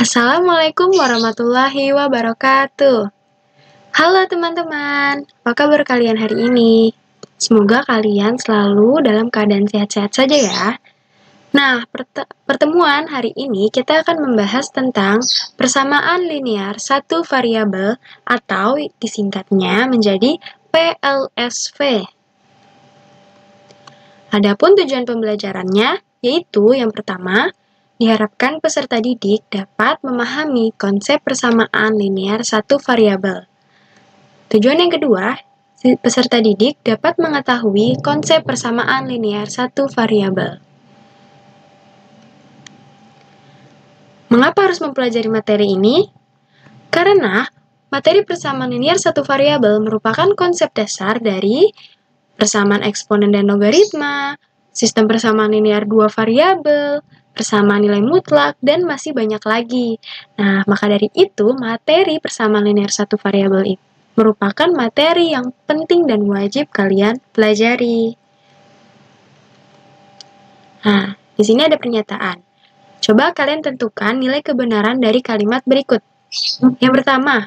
Assalamualaikum warahmatullahi wabarakatuh. Halo teman-teman, apa kabar kalian hari ini? Semoga kalian selalu dalam keadaan sehat-sehat saja ya. Nah, pertemuan hari ini kita akan membahas tentang persamaan linear satu variabel atau disingkatnya menjadi PLSV. Adapun tujuan pembelajarannya yaitu yang pertama, diharapkan peserta didik dapat memahami konsep persamaan linear satu variabel. Tujuan yang kedua, peserta didik dapat mengetahui konsep persamaan linear satu variabel. Mengapa harus mempelajari materi ini? Karena materi persamaan linear satu variabel merupakan konsep dasar dari persamaan eksponen dan logaritma, sistem persamaan linear dua variabel, persamaan nilai mutlak, dan masih banyak lagi. Nah, maka dari itu, materi persamaan linear satu variabel itu merupakan materi yang penting dan wajib kalian pelajari. Nah, di sini ada pernyataan. Coba kalian tentukan nilai kebenaran dari kalimat berikut. Yang pertama,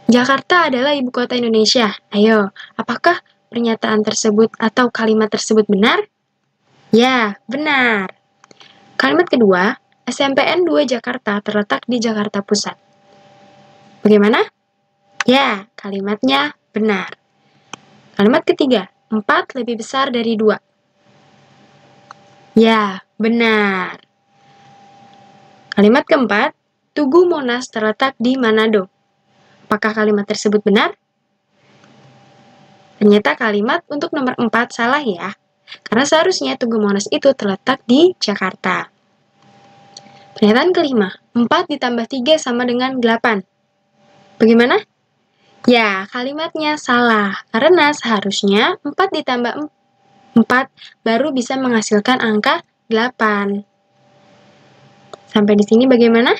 Jakarta adalah ibu kota Indonesia. Ayo, apakah pernyataan tersebut atau kalimat tersebut benar? Ya, benar. Kalimat kedua, SMPN 2 Jakarta terletak di Jakarta Pusat. Bagaimana? Ya, kalimatnya benar. Kalimat ketiga, 4 lebih besar dari 2. Ya, benar. Kalimat keempat, Tugu Monas terletak di Manado. Apakah kalimat tersebut benar? Ternyata kalimat untuk nomor 4 salah ya. Karena seharusnya Tugu Monas itu terletak di Jakarta. Pernyataan kelima, 4 ditambah 3 sama dengan 8. Bagaimana? Ya, kalimatnya salah. Karena seharusnya 4 ditambah 4 baru bisa menghasilkan angka 8. Sampai di sini bagaimana?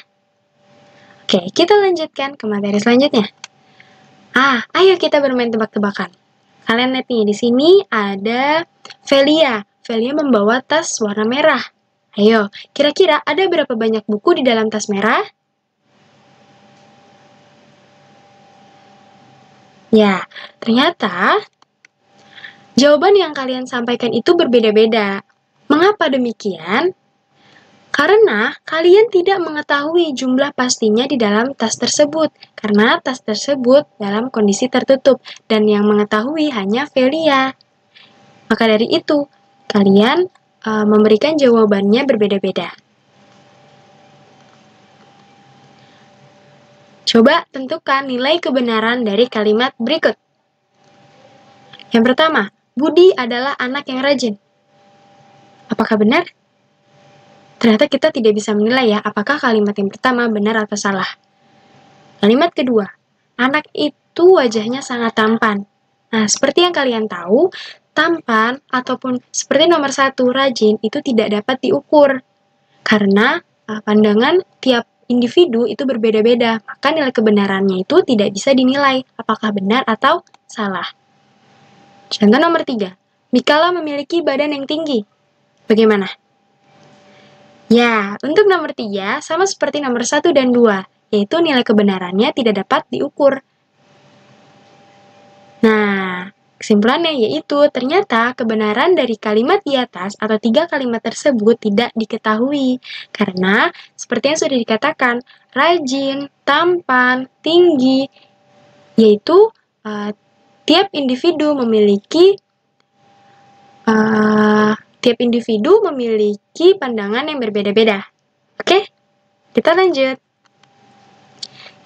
Oke, kita lanjutkan ke materi selanjutnya. Ayo kita bermain tebak-tebakan. Kalian lihat nih, di sini ada Velia. Velia membawa tas warna merah. Ayo, kira-kira ada berapa banyak buku di dalam tas merah? Ya, ternyata jawaban yang kalian sampaikan itu berbeda-beda. Mengapa demikian? Karena kalian tidak mengetahui jumlah pastinya di dalam tas tersebut. Karena tas tersebut dalam kondisi tertutup dan yang mengetahui hanya Velia. Maka dari itu, kalian memberikan jawabannya berbeda-beda. Coba tentukan nilai kebenaran dari kalimat berikut. Yang pertama, Budi adalah anak yang rajin. Apakah benar? Ternyata kita tidak bisa menilai ya, apakah kalimat yang pertama benar atau salah. Kalimat kedua, anak itu wajahnya sangat tampan. Nah, seperti yang kalian tahu, tampan ataupun seperti nomor 1, rajin, itu tidak dapat diukur. Karena pandangan tiap individu itu berbeda-beda, maka nilai kebenarannya itu tidak bisa dinilai apakah benar atau salah. Contoh nomor 3, Mikala memiliki badan yang tinggi. Bagaimana? Ya, untuk nomor 3 sama seperti nomor 1 dan 2, yaitu nilai kebenarannya tidak dapat diukur. Nah, kesimpulannya yaitu ternyata kebenaran dari kalimat di atas atau 3 kalimat tersebut tidak diketahui. Karena seperti yang sudah dikatakan, rajin, tampan, tinggi, yaitu tiap individu memiliki pandangan yang berbeda-beda. Oke, kita lanjut.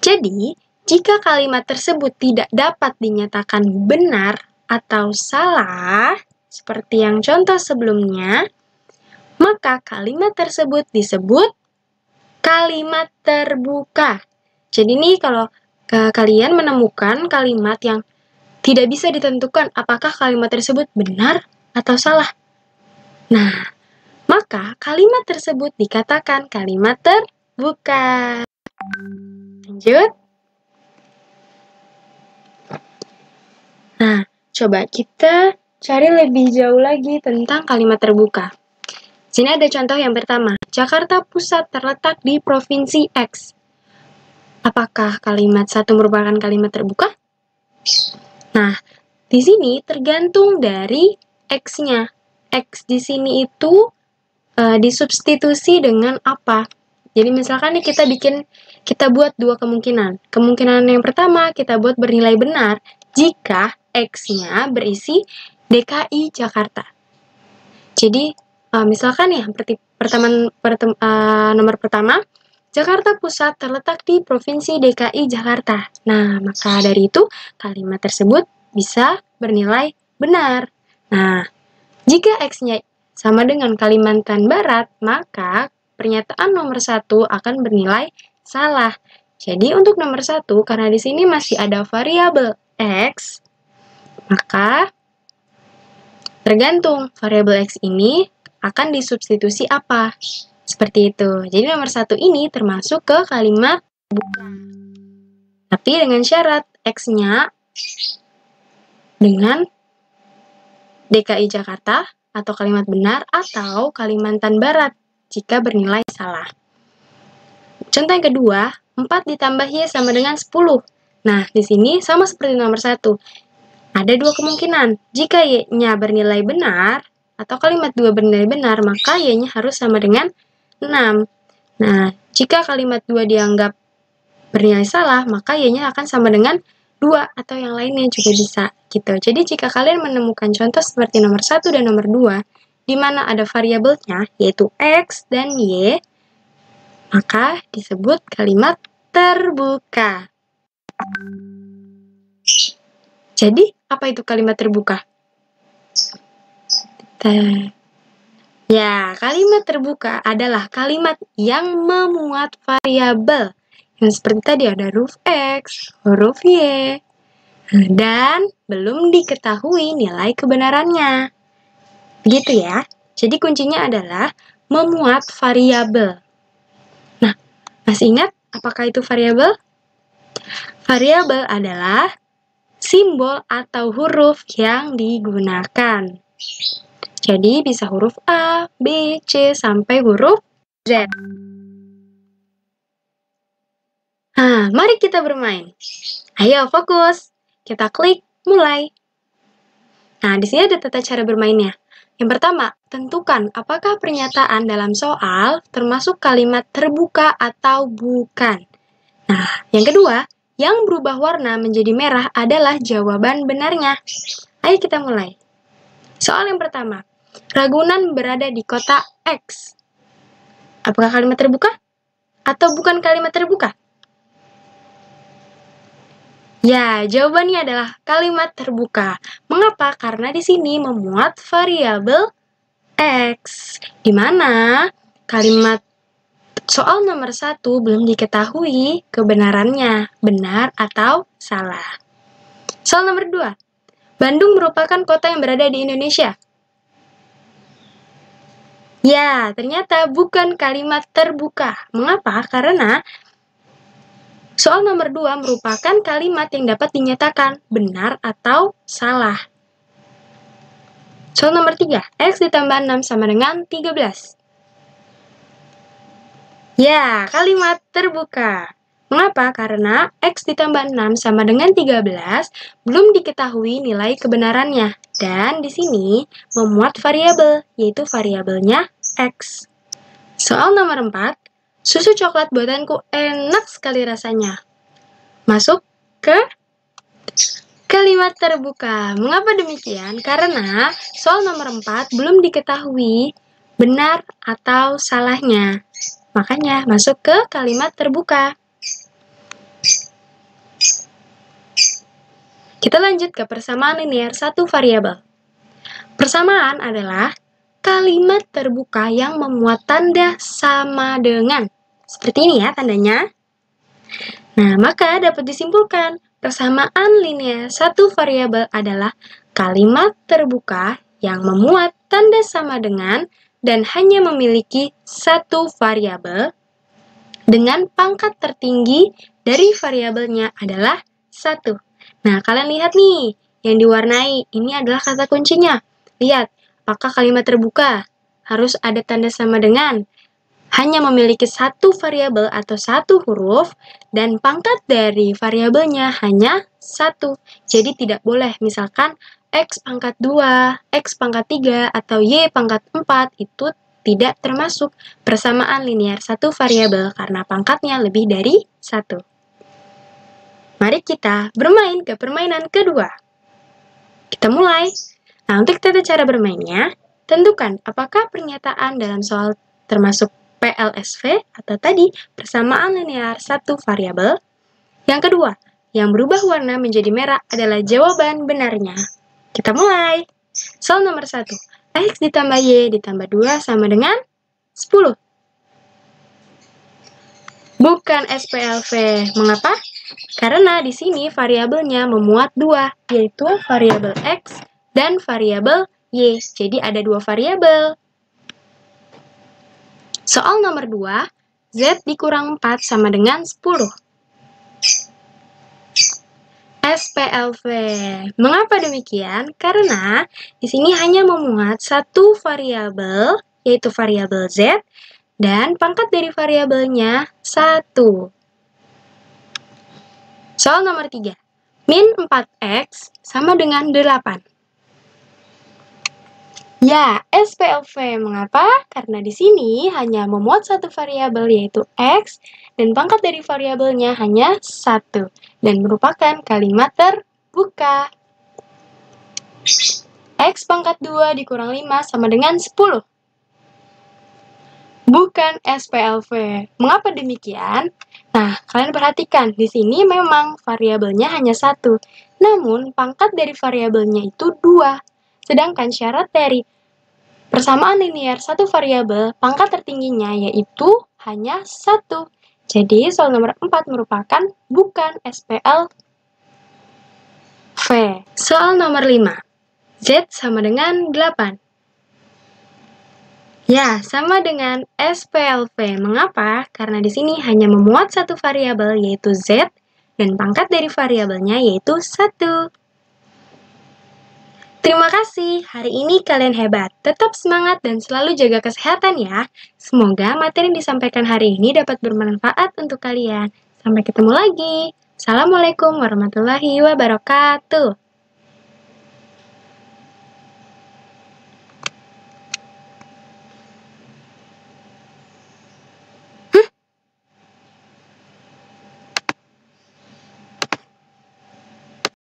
Jadi, jika kalimat tersebut tidak dapat dinyatakan benar atau salah, seperti yang contoh sebelumnya, maka kalimat tersebut disebut kalimat terbuka. Jadi nih kalau kalian menemukan kalimat yang tidak bisa ditentukan apakah kalimat tersebut benar atau salah. Nah, maka kalimat tersebut dikatakan kalimat terbuka. Lanjut. Nah, coba kita cari lebih jauh lagi tentang kalimat terbuka. Sini ada contoh yang pertama. Jakarta Pusat terletak di Provinsi X. Apakah kalimat 1 merupakan kalimat terbuka? Nah, di sini tergantung dari X-nya. X di sini itu disubstitusi dengan apa? Jadi misalkan nih kita buat dua kemungkinan. Kemungkinan yang pertama kita buat bernilai benar jika X-nya berisi DKI Jakarta. Jadi misalkan ya nomor pertama, Jakarta Pusat terletak di Provinsi DKI Jakarta. Nah, maka dari itu kalimat tersebut bisa bernilai benar. Nah, jika X-nya sama dengan Kalimantan Barat, maka pernyataan nomor 1 akan bernilai salah. Jadi untuk nomor 1, karena di sini masih ada variabel X, maka tergantung variabel X ini akan disubstitusi apa. Seperti itu. Jadi nomor 1 ini termasuk ke kalimat terbuka. Tapi dengan syarat X-nya dengan DKI Jakarta atau kalimat benar atau Kalimantan Barat jika bernilai salah. Contoh yang kedua, 4 ditambah Y sama dengan 10. Nah, di sini sama seperti nomor 1. Ada dua kemungkinan. Jika Y-nya bernilai benar atau kalimat 2 bernilai benar, maka Y-nya harus sama dengan 6. Nah, jika kalimat 2 dianggap bernilai salah, maka Y-nya akan sama dengan 2 atau yang lainnya juga bisa gitu. Jadi jika kalian menemukan contoh seperti nomor 1 dan nomor 2 di mana ada variabelnya yaitu X dan Y, maka disebut kalimat terbuka. Jadi apa itu kalimat terbuka? Ya, kalimat terbuka adalah kalimat yang memuat variabel. Yang seperti tadi ada huruf X, huruf Y, dan belum diketahui nilai kebenarannya. Begitu ya. Jadi kuncinya adalah memuat variabel. Nah, masih ingat apakah itu variabel? Variabel adalah simbol atau huruf yang digunakan. Jadi bisa huruf A, B, C, sampai huruf Z. Nah, mari kita bermain. Ayo fokus. Kita klik mulai. Nah, di sini ada tata cara bermainnya. Yang pertama, tentukan apakah pernyataan dalam soal termasuk kalimat terbuka atau bukan. Nah, yang kedua, yang berubah warna menjadi merah adalah jawaban benarnya. Ayo kita mulai. Soal yang pertama, Ragunan berada di kota X. Apakah kalimat terbuka atau bukan kalimat terbuka? Ya, jawabannya adalah kalimat terbuka. Mengapa? Karena di sini memuat variabel X, di mana kalimat soal nomor 1 belum diketahui kebenarannya, benar atau salah. Soal nomor 2, Bandung merupakan kota yang berada di Indonesia. Ya, ternyata bukan kalimat terbuka. Mengapa? Karena soal nomor 2 merupakan kalimat yang dapat dinyatakan benar atau salah. Soal nomor 3, X ditambah 6 sama dengan 13. Ya, kalimat terbuka. Mengapa? Karena X ditambah 6 sama dengan 13 belum diketahui nilai kebenarannya. Dan di sini memuat variabel, yaitu variabelnya X. Soal nomor 4, susu coklat buatanku enak sekali rasanya. Masuk ke kalimat terbuka. Mengapa demikian? Karena soal nomor 4 belum diketahui benar atau salahnya. Makanya masuk ke kalimat terbuka. Kita lanjut ke persamaan linear satu variabel. Persamaan adalah kalimat terbuka yang memuat tanda sama dengan. Seperti ini ya tandanya. Nah, maka dapat disimpulkan persamaan linear satu variabel adalah kalimat terbuka yang memuat tanda sama dengan dan hanya memiliki satu variabel dengan pangkat tertinggi dari variabelnya adalah 1. Nah, kalian lihat nih, yang diwarnai ini adalah kata kuncinya. Lihat, apakah kalimat terbuka? Harus ada tanda sama dengan. hanya memiliki satu variabel atau satu huruf, dan pangkat dari variabelnya hanya satu. Jadi tidak boleh misalkan X pangkat 2, X pangkat 3, atau Y pangkat 4, itu tidak termasuk persamaan linear satu variabel karena pangkatnya lebih dari satu. Mari kita bermain ke permainan kedua. Kita mulai. Nah, untuk tata cara bermainnya, tentukan apakah pernyataan dalam soal termasuk PLSV atau tadi persamaan linear satu variabel. Yang kedua, yang berubah warna menjadi merah adalah jawaban benarnya. Kita mulai. Soal nomor 1. X ditambah Y ditambah 2 sama dengan 10. Bukan SPLV. Mengapa? Karena di sini variabelnya memuat dua, yaitu variabel X dan variabel Y. Jadi ada dua variabel. Soal nomor 2, Z dikurang 4 sama dengan 10. SPLV. Mengapa demikian? Karena di sini hanya memuat satu variabel, yaitu variabel Z, dan pangkat dari variabelnya 1. Soal nomor 3. Min 4X sama dengan 8. Ya, SPLV. Mengapa? Karena di sini hanya memuat satu variabel yaitu X, dan pangkat dari variabelnya hanya 1, dan merupakan kalimat terbuka. X pangkat 2 dikurang 5 sama dengan 10. Bukan SPLV. Mengapa demikian? Nah, kalian perhatikan, di sini memang variabelnya hanya 1, namun pangkat dari variabelnya itu 2. Sedangkan syarat dari persamaan linear satu variabel, pangkat tertingginya yaitu hanya 1. Jadi, soal nomor 4 merupakan bukan SPLV. Soal nomor 5. Z sama dengan 8. Ya, sama dengan SPLV. Mengapa? Karena di sini hanya memuat satu variabel yaitu Z, dan pangkat dari variabelnya yaitu 1. Terima kasih, hari ini kalian hebat. Tetap semangat dan selalu jaga kesehatan ya. Semoga materi yang disampaikan hari ini dapat bermanfaat untuk kalian. Sampai ketemu lagi. Assalamualaikum warahmatullahi wabarakatuh.